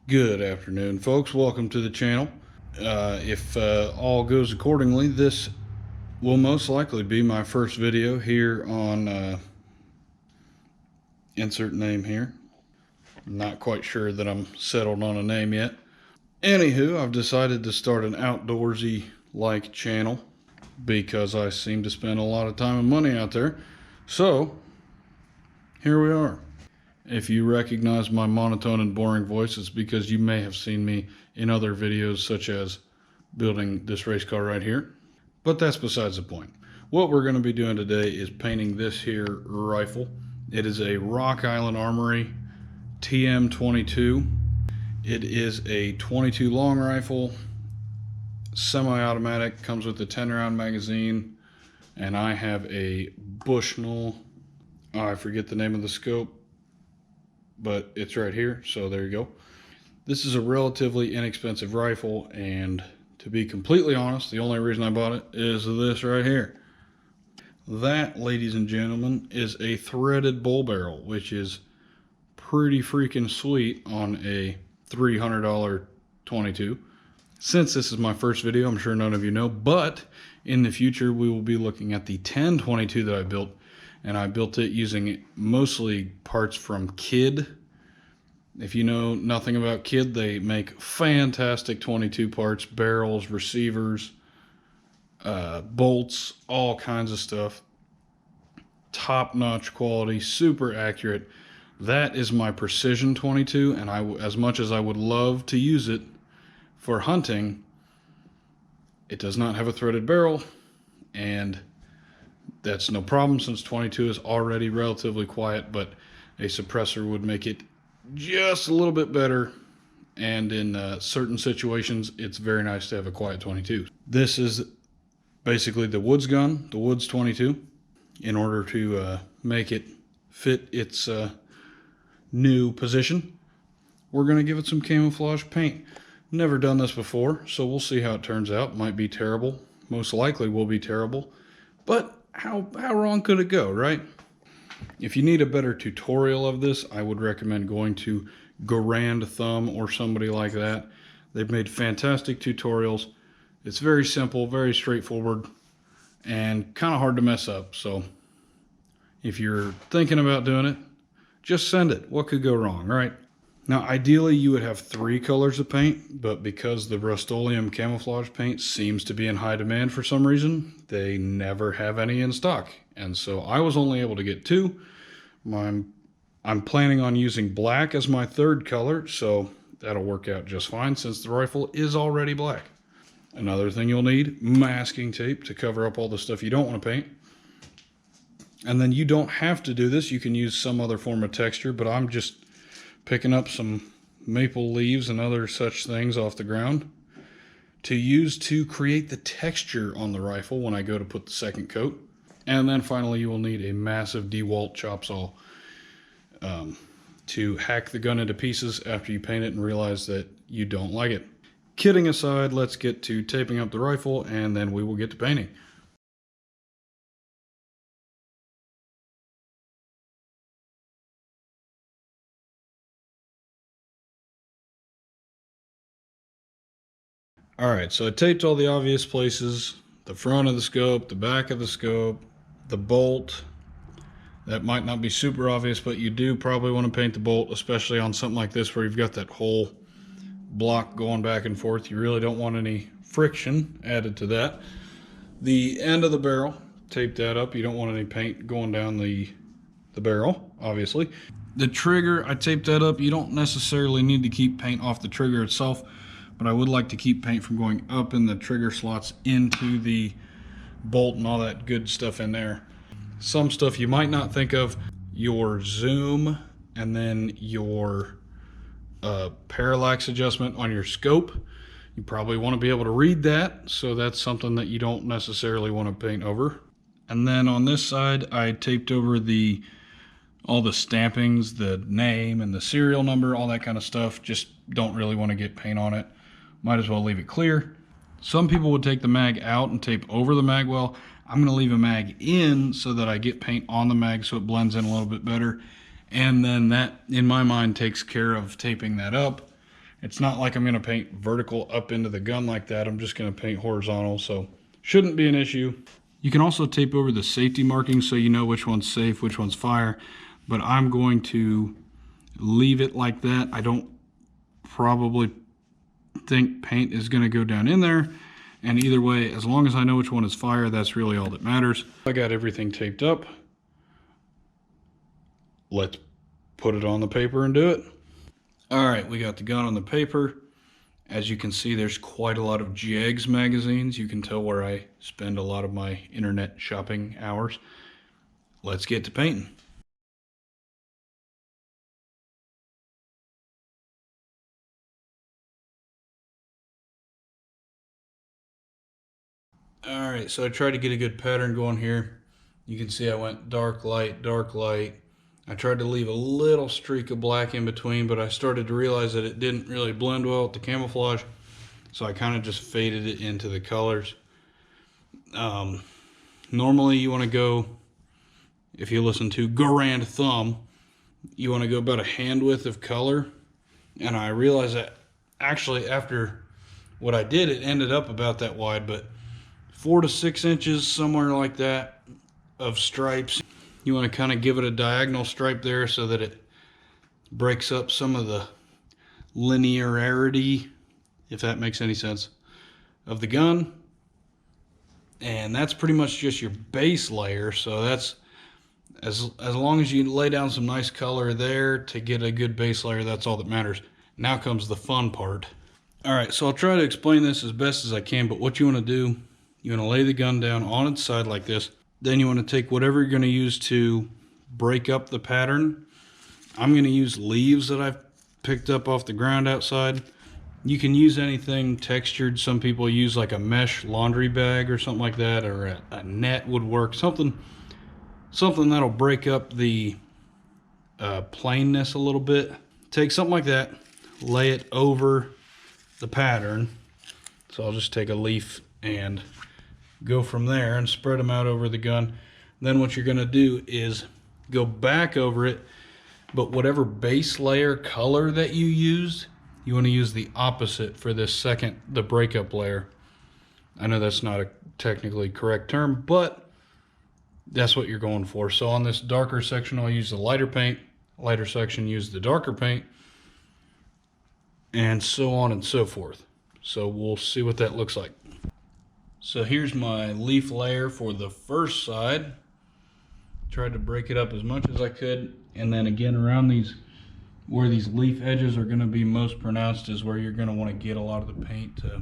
Good afternoon, folks. Welcome to the channel. If all goes accordingly, this will most likely be my first video here on insert name here. I'm not quite sure that I'm settled on a name yet. Anywho, I've decided to start an outdoorsy-like channel because I seem to spend a lot of time and money out there. So, here we are. If you recognize my monotone and boring voice, it's because you may have seen me in other videos, such as building this race car right here. But that's besides the point. What we're going to be doing today is painting this here rifle. It is a Rock Island Armory TM22. It is a 22 long rifle, semi-automatic, comes with a 10-round magazine, and I have a Bushnell, I forget the name of the scope, but it's right here, so there you go. This is a relatively inexpensive rifle, and to be completely honest, the only reason I bought it is this right here. That, ladies and gentlemen, is a threaded bull barrel, which is pretty freaking sweet on a $300 22. Since this is my first video, I'm sure none of you know, but in the future we will be looking at the 1022 that I built, and I built it using mostly parts from Kidd. If you know nothing about Kidd, they make fantastic 22 parts, barrels, receivers, bolts, all kinds of stuff. Top-notch quality, super accurate. That is my precision 22, and as much as I would love to use it for hunting, it does not have a threaded barrel, and that's no problem since 22 is already relatively quiet, but a suppressor would make it just a little bit better, and in certain situations it's very nice to have a quiet 22. This is basically the Woods gun, the Woods 22. In order to make it fit its new position, we're going to give it some camouflage paint. Never done this before, so we'll see how it turns out. Might be terrible, most likely will be terrible, but how wrong could it go, right? If you need a better tutorial of this, I would recommend going to Garand Thumb or somebody like that. They've made fantastic tutorials. It's very simple, very straightforward, and kind of hard to mess up. So if you're thinking about doing it, just send it. What could go wrong, right? Now, ideally, you would have 3 colors of paint, but because the Rust-Oleum camouflage paint seems to be in high demand for some reason, they never have any in stock. And so I was only able to get 2. I'm planning on using black as my 3rd color, so that'll work out just fine since the rifle is already black. Another thing you'll need, masking tape to cover up all the stuff you don't want to paint. And then you don't have to do this. You can use some other form of texture, but I'm just picking up some maple leaves and other such things off the ground to use to create the texture on the rifle when I go to put the second coat. And then finally you will need a massive DeWalt chop saw to hack the gun into pieces after you paint it and realize that you don't like it. Kidding aside, let's get to taping up the rifle and then we will get to painting. Alright, so I taped all the obvious places, the front of the scope, the back of the scope, the bolt. That might not be super obvious, but you do probably want to paint the bolt, especially on something like this where you've got that whole block going back and forth. You really don't want any friction added to that. The end of the barrel, tape that up. You don't want any paint going down the barrel, obviously. The trigger, I taped that up. You don't necessarily need to keep paint off the trigger itself, but I would like to keep paint from going up in the trigger slots into the bolt and all that good stuff in there. Some stuff you might not think of, your zoom and then your parallax adjustment on your scope. You probably want to be able to read that, so that's something that you don't necessarily want to paint over. And then on this side, I taped over all the stampings, the name and the serial number, all that kind of stuff. Just don't really want to get paint on it. Might as well leave it clear. Some people would take the mag out and tape over the mag well. I'm going to leave a mag in so that I get paint on the mag so it blends in a little bit better. And then that, in my mind, takes care of taping that up. It's not like I'm going to paint vertical up into the gun like that. I'm just going to paint horizontal, so shouldn't be an issue. You can also tape over the safety markings so you know which one's safe, which one's fire, but I'm going to leave it like that. I don't probably think paint is going to go down in there, and either way, as long as I know which one is fire, that's really all that matters. I got everything taped up. Let's put it on the paper and do it. All right, we got the gun on the paper. As you can see, there's quite a lot of JEGS magazines. You can tell where I spend a lot of my internet shopping hours. Let's get to painting. All right, so I tried to get a good pattern going here. You can see I went dark, light, dark, light. I tried to leave a little streak of black in between, but I started to realize that it didn't really blend well with the camouflage. So I kind of just faded it into the colors. Normally you want to go, if you listen to Garand Thumb, you want to go about a hand width of color. And I realized that actually after what I did, it ended up about that wide, but 4 to 6 inches, somewhere like that, of stripes. You want to kind of give it a diagonal stripe there so that it breaks up some of the linearity, if that makes any sense, of the gun. And that's pretty much just your base layer. So that's as long as you lay down some nice color there to get a good base layer, that's all that matters. Now comes the fun part. All right, so I'll try to explain this as best as I can, but what you want to do, you want to lay the gun down on its side like this. Then you want to take whatever you're going to use to break up the pattern. I'm going to use leaves that I've picked up off the ground outside. You can use anything textured. Some people use like a mesh laundry bag or something like that, or a net would work. Something that'll break up the plainness a little bit. Take something like that, lay it over the pattern. So I'll just take a leaf and go from there and spread them out over the gun. Then what you're going to do is go back over it, but whatever base layer color that you used, you want to use the opposite for this second, the breakup layer. I know that's not a technically correct term, but that's what you're going for. So on this darker section, I'll use the lighter paint, lighter section, use the darker paint, and so on and so forth. So we'll see what that looks like. So here's my leaf layer for the first side. Tried to break it up as much as I could, and then again around these, where these leaf edges are going to be most pronounced, is where you're going to want to get a lot of the paint to.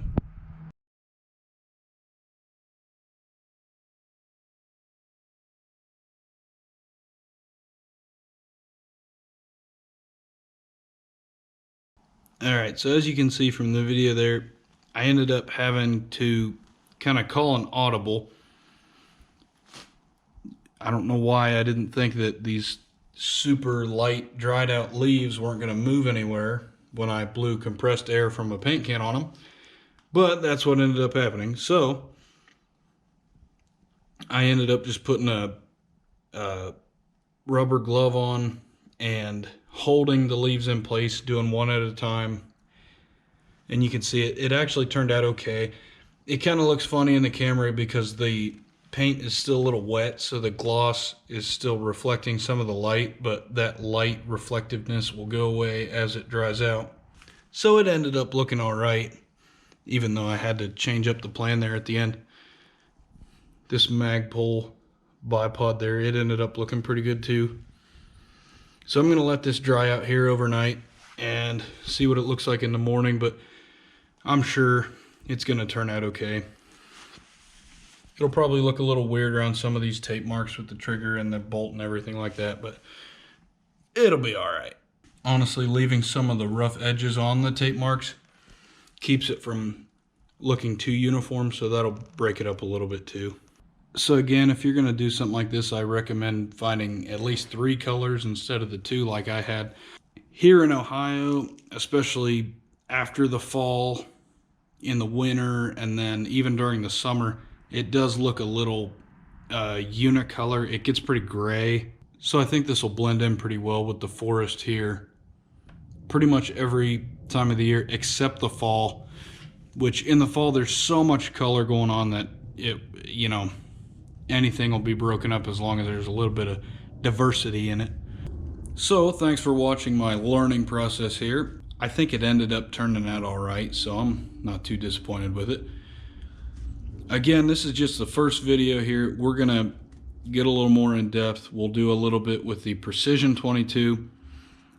Alright, so as you can see from the video there, I ended up having to kind of call an audible. I don't know why I didn't think that these super light dried out leaves weren't going to move anywhere when I blew compressed air from a paint can on them, but that's what ended up happening. So I ended up just putting a rubber glove on and holding the leaves in place, doing one at a time, and you can see it actually turned out okay. It kind of looks funny in the camera because the paint is still a little wet, so the gloss is still reflecting some of the light, but that light reflectiveness will go away as it dries out. So it ended up looking all right, even though I had to change up the plan there at the end. This Magpul bipod there, it ended up looking pretty good too. So I'm going to let this dry out here overnight and see what it looks like in the morning, but I'm sure it's going to turn out okay. It'll probably look a little weird around some of these tape marks with the trigger and the bolt and everything like that, but it'll be all right. Honestly, leaving some of the rough edges on the tape marks keeps it from looking too uniform, so that'll break it up a little bit too. So again, if you're going to do something like this, I recommend finding at least 3 colors instead of the 2 like I had. Here in Ohio, especially after the fall, in the winter, and then even during the summer, it does look a little unicolor. It gets pretty gray. So I think this will blend in pretty well with the forest here. Pretty much every time of the year, except the fall, which in the fall there's so much color going on that anything will be broken up as long as there's a little bit of diversity in it. So thanks for watching my learning process here. I think it ended up turning out all right, so I'm not too disappointed with it. Again, this is just the first video here. We're gonna get a little more in depth. We'll do a little bit with the Precision 22.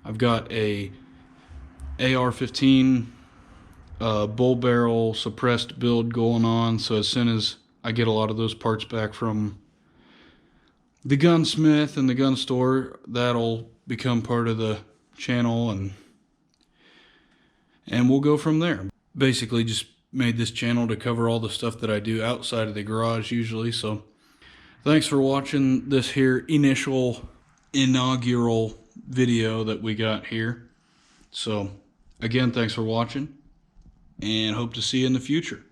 I've got a AR-15 bull barrel suppressed build going on, so as soon as I get a lot of those parts back from the gunsmith and the gun store, that'll become part of the channel, and we'll go from there. Basically just made this channel to cover all the stuff that I do outside of the garage usually. So thanks for watching this here inaugural video that we got here. So again, thanks for watching, and hope to see you in the future.